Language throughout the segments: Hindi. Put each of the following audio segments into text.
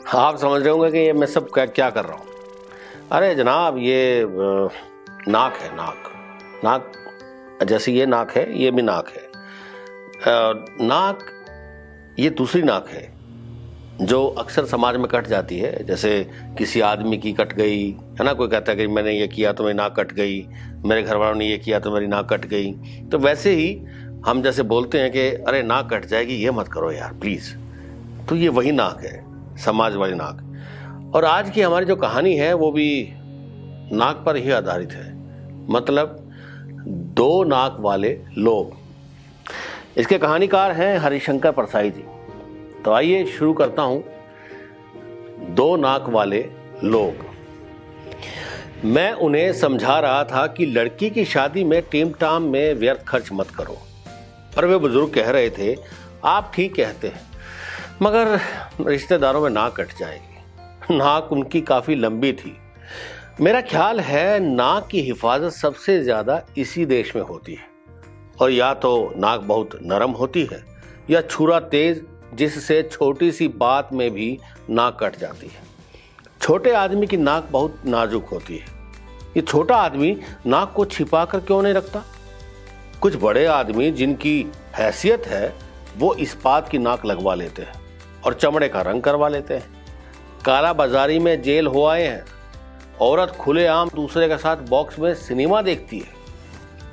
आप समझ रहे होंगे कि ये मैं सब क्या कर रहा हूँ। अरे जनाब, ये नाक है। नाक जैसे ये नाक है, ये भी नाक है। नाक ये दूसरी नाक है जो अक्सर समाज में कट जाती है। जैसे किसी आदमी की कट गई है ना, कोई कहता है कि मैंने ये किया तो मेरी नाक कट गई, मेरे घर वालों ने ये किया तो मेरी नाक कट गई। तो वैसे ही हम जैसे बोलते हैं कि अरे नाक कट जाएगी, ये मत करो यार प्लीज़। तो ये वही नाक है, समाज वाली नाक। और आज की हमारी जो कहानी है वो भी नाक पर ही आधारित है, मतलब दो नाक वाले लोग। इसके कहानीकार हैं हरिशंकर परसाई जी। तो आइए शुरू करता हूं। दो नाक वाले लोग। मैं उन्हें समझा रहा था कि लड़की की शादी में टीम टाम में व्यर्थ खर्च मत करो, पर वे बुजुर्ग कह रहे थे आप ठीक कहते हैं, मगर रिश्तेदारों में नाक कट जाएगी। नाक उनकी काफी लंबी थी। मेरा ख्याल है नाक की हिफाजत सबसे ज्यादा इसी देश में होती है, और या तो नाक बहुत नरम होती है या छुरा तेज, जिससे छोटी सी बात में भी नाक कट जाती है। छोटे आदमी की नाक बहुत नाजुक होती है। ये छोटा आदमी नाक को छिपा कर क्यों नहीं रखता? कुछ बड़े आदमी जिनकी हैसियत है वो इस्पात की नाक लगवा लेते हैं और चमड़े का रंग करवा लेते हैं। काला बाजारी में जेल हो आए हैं। औरत खुलेआम दूसरे के साथ बॉक्स में सिनेमा देखती है।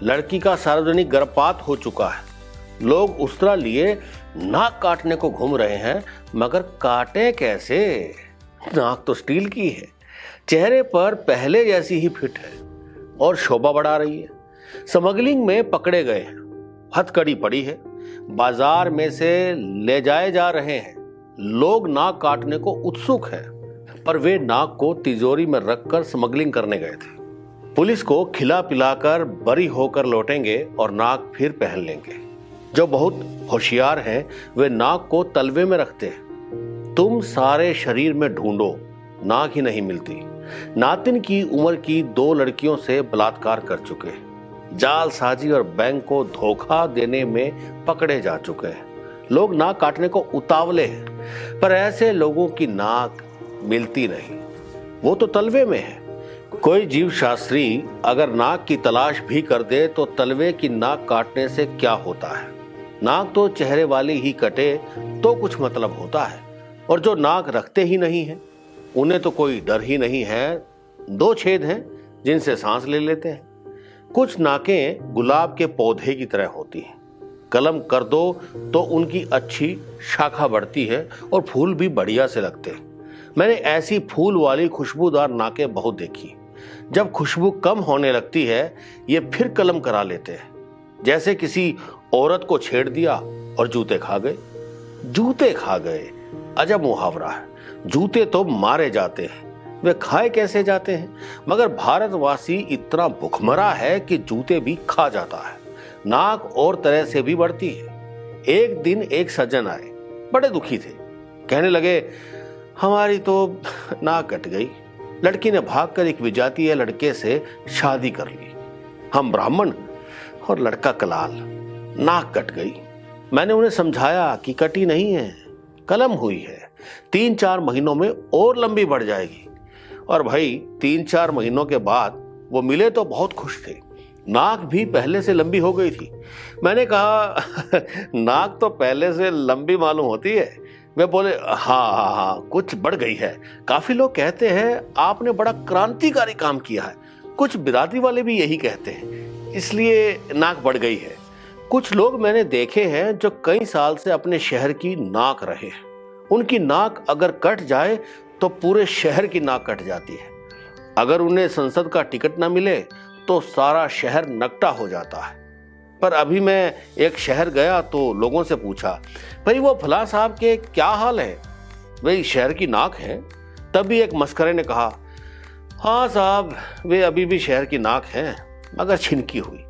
लड़की का सार्वजनिक गर्भपात हो चुका है। लोग उस तरह लिए नाक काटने को घूम रहे हैं, मगर काटे कैसे? नाक तो स्टील की है, चेहरे पर पहले जैसी ही फिट है और शोभा बढ़ा रही है। स्मगलिंग में पकड़े गए हैं, हथकड़ी पड़ी है, बाजार में से ले जाए जा रहे हैं। लोग नाक काटने को उत्सुक हैं, पर वे नाक को तिजोरी में रखकर स्मगलिंग करने गए थे। पुलिस को खिला पिलाकर बरी होकर लौटेंगे और नाक फिर पहन लेंगे। जो बहुत होशियार हैं वे नाक को तलवे में रखते हैं। तुम सारे शरीर में ढूंढो, नाक ही नहीं मिलती। नातिन की उम्र की दो लड़कियों से बलात्कार कर चुके हैं। जालसाजी और बैंक को धोखा देने में पकड़े जा चुके हैं। लोग नाक काटने को उतावले हैं, पर ऐसे लोगों की नाक मिलती नहीं, वो तो तलवे में है। कोई जीव शास्त्री अगर नाक की तलाश भी कर दे तो तलवे की नाक काटने से क्या होता है? नाक तो चेहरे वाली ही कटे तो कुछ मतलब होता है, और जो नाक रखते ही नहीं है उन्हें तो कोई डर ही नहीं है। दो छेद हैं जिनसे सांस ले लेते हैं। कुछ नाकें गुलाब के पौधे की तरह होती हैं। कलम कर दो तो उनकी अच्छी शाखा बढ़ती है और फूल भी बढ़िया से लगते हैं। मैंने ऐसी फूल वाली खुशबूदार नाकें बहुत देखी। जब खुशबू कम होने लगती है ये फिर कलम करा लेते हैं। जैसे किसी औरत को छेड़ दिया और जूते खा गए। जूते खा गए, अजब मुहावरा है। जूते तो मारे जाते हैं, वे खाए कैसे जाते हैं? मगर भारतवासी इतना भुखमरा है कि जूते भी खा जाता है। नाक और तरह से भी बढ़ती है। एक दिन एक सज्जन आए, बड़े दुखी थे। कहने लगे हमारी तो नाक कट गई। लड़की ने भागकर एक विजातीय लड़के से शादी कर ली। हम ब्राह्मण और लड़का कलाल। नाक कट गई। मैंने उन्हें समझाया कि कटी नहीं है, कलम हुई है। 3-4 महीनों में और लंबी बढ़ जाएगी। और भाई 3-4 महीनों के बाद वो मिले तो बहुत खुश थे। नाक भी पहले से लंबी हो गई थी। मैंने कहा नाक तो पहले से लंबी मालूम होती है। वे बोले हाँ, कुछ बढ़ गई है। काफी लोग कहते हैं आपने बड़ा क्रांतिकारी काम किया है। कुछ बिरादरी वाले भी यही कहते हैं, इसलिए नाक बढ़ गई है। कुछ लोग मैंने देखे हैं जो कई साल से अपने शहर की नाक रहे हैं। उनकी नाक अगर कट जाए तो पूरे शहर की नाक कट जाती है। अगर उन्हें संसद का टिकट न मिले तो सारा शहर नकटा हो जाता है। पर अभी मैं एक शहर गया तो लोगों से पूछा, भाई वो फलां साहब के क्या हाल है? वे शहर की नाक है। तभी एक मस्करे ने कहा, हाँ साहब, वे अभी भी शहर की नाक हैं, मगर छिनकी हुई।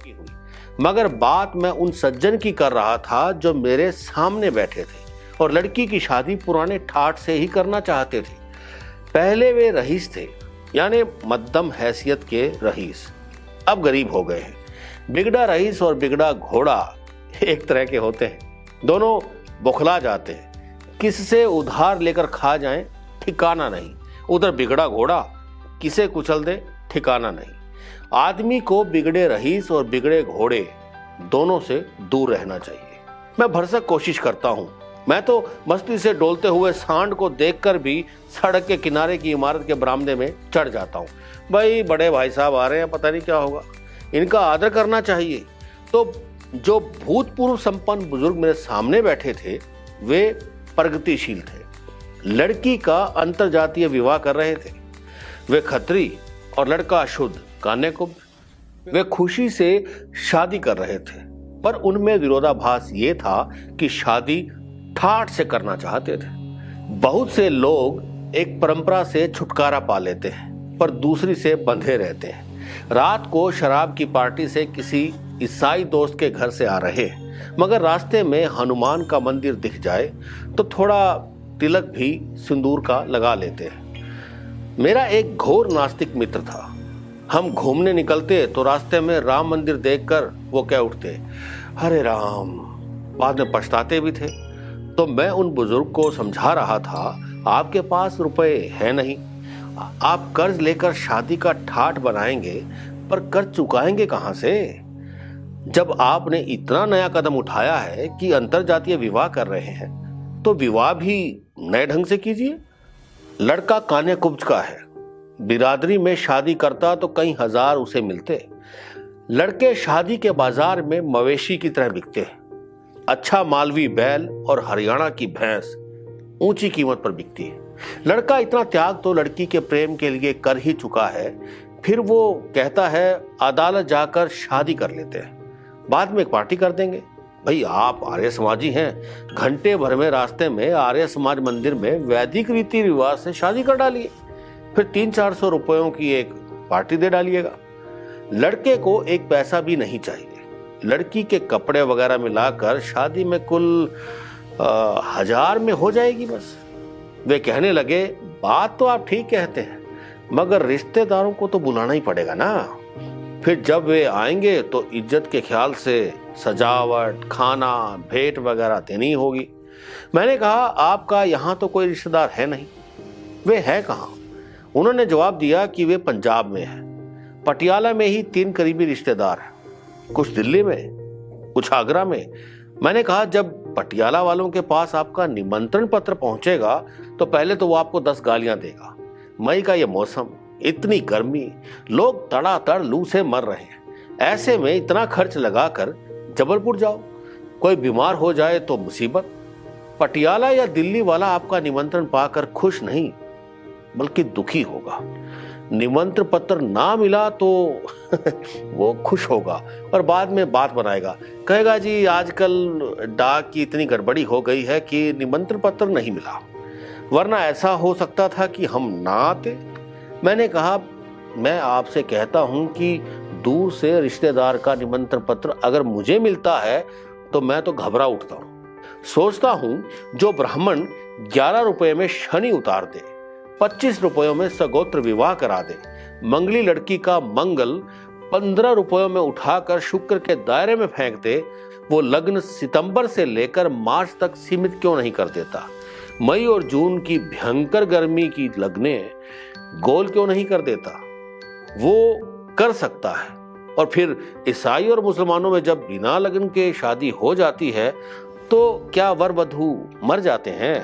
मगर बात मैं उन सज्जन की कर रहा था जो मेरे सामने बैठे थे और लड़की की शादी पुराने ठाठ से ही करना चाहते थे। पहले वे रईस थे, यानी मध्यम हैसियत के रईस, अब गरीब हो गए हैं। बिगड़ा रईस और बिगड़ा घोड़ा एक तरह के होते हैं। दोनों बौखला जाते हैं। किससे उधार लेकर खा जाएं ठिकाना नहीं, उधर बिगड़ा घोड़ा किसे कुचल दे ठिकाना नहीं। आदमी को बिगड़े रईस और बिगड़े घोड़े दोनों से दूर रहना चाहिए। मैं भरसक कोशिश करता हूं। मैं तो मस्ती से डोलते हुए सांड को देखकर भी सड़क के किनारे की इमारत के बरामदे में चढ़ जाता हूं। भाई बड़े भाई साहब आ रहे हैं, पता नहीं क्या होगा, इनका आदर करना चाहिए। तो जो भूतपूर्व संपन्न बुजुर्ग मेरे सामने बैठे थे वे प्रगतिशील थे। लड़की का अंतरजातीय विवाह कर रहे थे। वे खत्री और लड़का अशुद्ध कान्याकुब्ज। वे खुशी से शादी कर रहे थे, पर उनमें विरोधाभास ये था कि शादी ठाठ से करना चाहते थे। बहुत से लोग एक परंपरा से छुटकारा पा लेते हैं पर दूसरी से बंधे रहते हैं। रात को शराब की पार्टी से किसी ईसाई दोस्त के घर से आ रहे, मगर रास्ते में हनुमान का मंदिर दिख जाए तो थोड़ा तिलक भी सिंदूर का लगा लेते हैं। मेरा एक घोर नास्तिक मित्र था। हम घूमने निकलते तो रास्ते में राम मंदिर देखकर वो कह उठते, हरे राम। बाद में पछताते भी थे। तो मैं उन बुजुर्ग को समझा रहा था, आपके पास रुपए है नहीं, आप कर्ज लेकर शादी का ठाठ बनाएंगे पर कर्ज चुकाएंगे कहां से? जब आपने इतना नया कदम उठाया है कि अंतरजातीय विवाह कर रहे हैं तो विवाह भी नए ढंग से कीजिए। लड़का कान्याकुब्ज का है, बिरादरी में शादी करता तो कई हजार उसे मिलते। लड़के शादी के बाजार में मवेशी की तरह बिकते हैं। अच्छा मालवी बैल और हरियाणा की भैंस ऊंची कीमत पर बिकती है। लड़का इतना त्याग तो लड़की के प्रेम के लिए कर ही चुका है, फिर वो कहता है अदालत जाकर शादी कर लेते हैं, बाद में एक पार्टी कर देंगे। भाई आप आर्य समाजी हैं, घंटे भर में रास्ते में आर्य समाज मंदिर में वैदिक रीति रिवाज से शादी कर डालिए, फिर 300-400 रुपयों की एक पार्टी दे डालिएगा। लड़के को एक पैसा भी नहीं चाहिए। लड़की के कपड़े वगैरह मिलाकर शादी में कुल 1000 में हो जाएगी बस। वे कहने लगे, बात तो आप ठीक कहते हैं, मगर रिश्तेदारों को तो बुलाना ही पड़ेगा ना। फिर जब वे आएंगे तो इज्जत के ख्याल से सजावट, खाना, भेंट वगैरह देनी होगी। मैंने कहा, आपका यहाँ तो कोई रिश्तेदार है नहीं। वे है कहाँ? उन्होंने जवाब दिया कि वे पंजाब में है। पटियाला में ही 3 करीबी रिश्तेदार हैं, कुछ दिल्ली में, कुछ आगरा में। मैंने कहा, जब पटियाला वालों के पास आपका निमंत्रण पत्र पहुंचेगा तो पहले तो वो आपको 10 गालियां देगा। मई का ये मौसम, इतनी गर्मी, लोग तड़ातड़ लू से मर रहे हैं, ऐसे में इतना खर्च लगाकर जबलपुर जाओ, कोई बीमार हो जाए तो मुसीबत। पटियाला या दिल्ली वाला आपका निमंत्रण पाकर खुश नहीं बल्कि दुखी होगा। निमंत्रण पत्र ना मिला तो वो खुश होगा और बाद में बात बनाएगा, कहेगा जी आजकल डाक की इतनी गड़बड़ी हो गई है कि निमंत्रण पत्र नहीं मिला, वरना ऐसा हो सकता था कि हम ना आते। मैंने कहा, मैं आपसे कहता हूं कि दूर से रिश्तेदार का निमंत्रण पत्र अगर मुझे मिलता है तो मैं तो घबरा उठता हूं। सोचता हूं जो ब्राह्मण 11 रुपए में शनि उतार दे, 25 रुपयों में सगोत्र विवाह करा दे, मंगली लड़की का मंगल 15 रुपयों में उठाकर शुक्र के दायरे में फेंक दे, वो लग्न सितंबर से लेकर मार्च तक सीमित क्यों नहीं कर देता? मई और जून की भयंकर गर्मी की लग्ने गोल क्यों नहीं कर देता? वो कर सकता है। और फिर ईसाई और मुसलमानों में जब बिना लगन के शादी हो जाती है तो क्या वर वधू मर जाते हैं?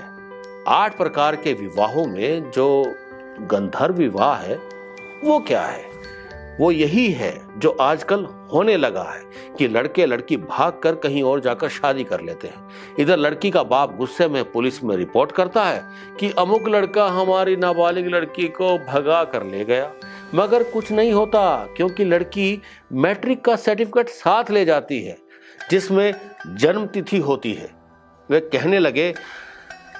8 प्रकार के विवाहों में जो गंधर्व विवाह है वो क्या है? वो यही है जो आजकल होने लगा है कि लड़के लड़की भागकर कहीं और जाकर शादी कर लेते हैं। इधर लड़की का बाप गुस्से में पुलिस में रिपोर्ट करता है कि अमुक लड़का हमारी नाबालिग लड़की को भगा कर ले गया, मगर कुछ नहीं होता क्योंकि लड़की मैट्रिक का सर्टिफिकेट साथ ले जाती है जिसमें जन्म तिथि होती है। वे कहने लगे,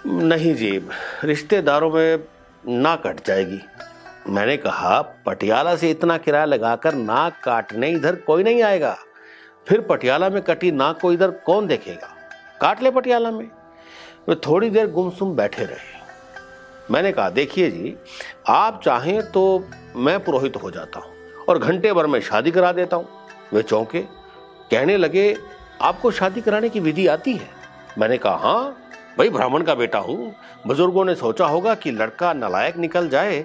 नहीं जी, रिश्तेदारों में ना कट जाएगी। मैंने कहा, पटियाला से इतना किराया लगाकर नाक काटने इधर कोई नहीं आएगा, फिर पटियाला में कटी नाक को इधर कौन देखेगा? काट ले पटियाला में। वे थोड़ी देर गुमसुम बैठे रहे। मैंने कहा, देखिए जी, आप चाहें तो मैं पुरोहित हो जाता हूं और घंटे भर में शादी करा देता हूं। वे चौंके, कहने लगे, आपको शादी कराने की विधि आती है? मैंने कहा, हाँ, भाई ब्राह्मण का बेटा हूं। बुजुर्गों ने सोचा होगा कि लड़का नालायक निकल जाए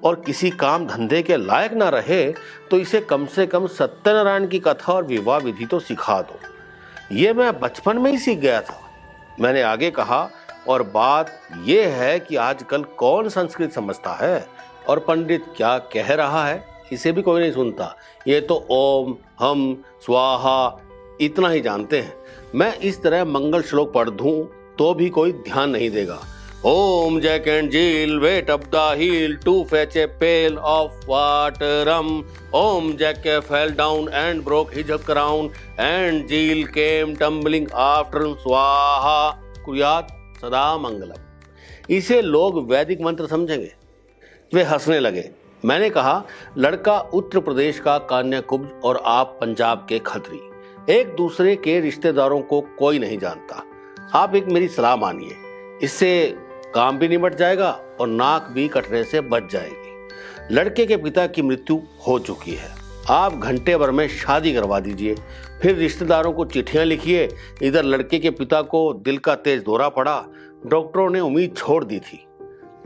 और किसी काम धंधे के लायक ना रहे तो इसे कम से कम सत्यनारायण की कथा और विवाह विधि तो सिखा दो। ये मैं बचपन में ही सीख गया था। मैंने आगे कहा, और बात यह है कि आजकल कौन संस्कृत समझता है और पंडित क्या कह रहा है इसे भी कोई नहीं सुनता। ये तो ओम हम स्वाहा इतना ही जानते हैं। मैं इस तरह मंगल श्लोक पढ़ दूं तो भी कोई ध्यान नहीं देगा। Om Jack and Jill went up the hill to fetch a pail of वाटरम। Om Jack fell down and broke his crown and Jill came tumbling after स्वाहा कुर्यात सदा मंगलम। इसे लोग वैदिक मंत्र समझेंगे। वे हंसने लगे। मैंने कहा, लड़का उत्तर प्रदेश का कान्याकुब्ज और आप पंजाब के खत्री, एक दूसरे के रिश्तेदारों को कोई नहीं जानता। आप एक मेरी सलाह मानिए, इससे काम भी निपट जाएगा और नाक भी कटने से बच जाएगी। लड़के के पिता की मृत्यु हो चुकी है। आप घंटे भर में शादी करवा दीजिए, फिर रिश्तेदारों को चिट्ठियां लिखिए। इधर लड़के के पिता को दिल का तेज दौरा पड़ा। डॉक्टरों ने उम्मीद छोड़ दी थी।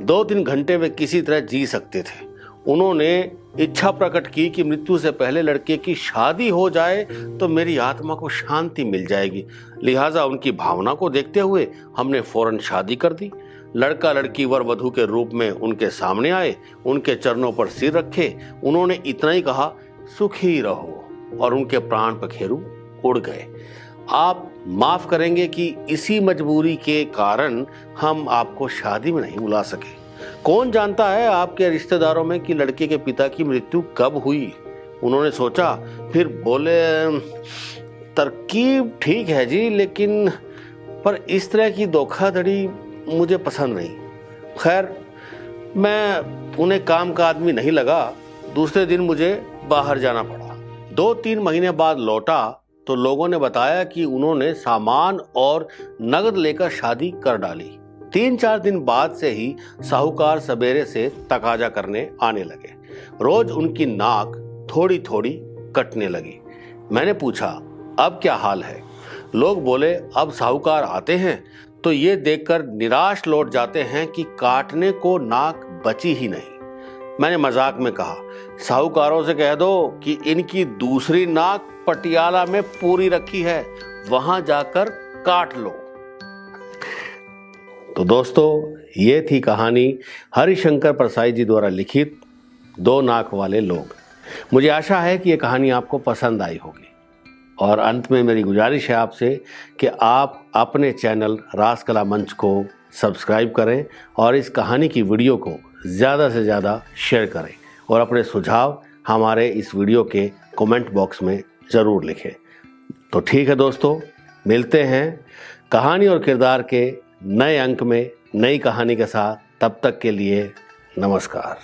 2-3 घंटे वे किसी तरह जी सकते थे। उन्होंने इच्छा प्रकट की कि मृत्यु से पहले लड़के की शादी हो जाए तो मेरी आत्मा को शांति मिल जाएगी। लिहाजा उनकी भावना को देखते हुए हमने फौरन शादी कर दी। लड़का लड़की वर वधू के रूप में उनके सामने आए, उनके चरणों पर सिर रखे। उन्होंने इतना ही कहा, सुखी रहो, और उनके प्राण पखेरु उड़ गए। आप माफ करेंगे कि इसी मजबूरी के कारण हम आपको शादी में नहीं बुला सके। कौन जानता है आपके रिश्तेदारों में कि लड़के के पिता की मृत्यु कब हुई। उन्होंने सोचा, फिर बोले, तरकीब ठीक है जी, लेकिन पर इस तरह की धोखाधड़ी मुझे पसंद नहीं। खैर, मैं उन्हें काम का आदमी नहीं लगा। दूसरे दिन मुझे बाहर जाना पड़ा। 2-3 महीने बाद लौटा तो लोगों ने बताया कि उन्होंने सामान और नगद लेकर शादी कर डाली। 3-4 दिन बाद से ही साहूकार सवेरे से तकाजा करने आने लगे। रोज उनकी नाक थोड़ी थोड़ी कटने लगी। मैंने पूछा, अब क्या हाल है? लोग बोले, अब साहूकार आते हैं तो ये देखकर निराश लौट जाते हैं कि काटने को नाक बची ही नहीं। मैंने मजाक में कहा, साहूकारों से कह दो कि इनकी दूसरी नाक पटियाला में पूरी रखी है, वहां जाकर काट लो। तो दोस्तों, ये थी कहानी हरिशंकर परसाई जी द्वारा लिखित 2 नाक वाले लोग। मुझे आशा है कि ये कहानी आपको पसंद आई होगी। और अंत में मेरी गुजारिश है आपसे कि आप अपने चैनल रासकला मंच को सब्सक्राइब करें और इस कहानी की वीडियो को ज़्यादा से ज़्यादा शेयर करें और अपने सुझाव हमारे इस वीडियो के कमेंट बॉक्स में ज़रूर लिखें। तो ठीक है दोस्तों, मिलते हैं कहानी और किरदार के नए अंक में नई कहानी के साथ। तब तक के लिए नमस्कार।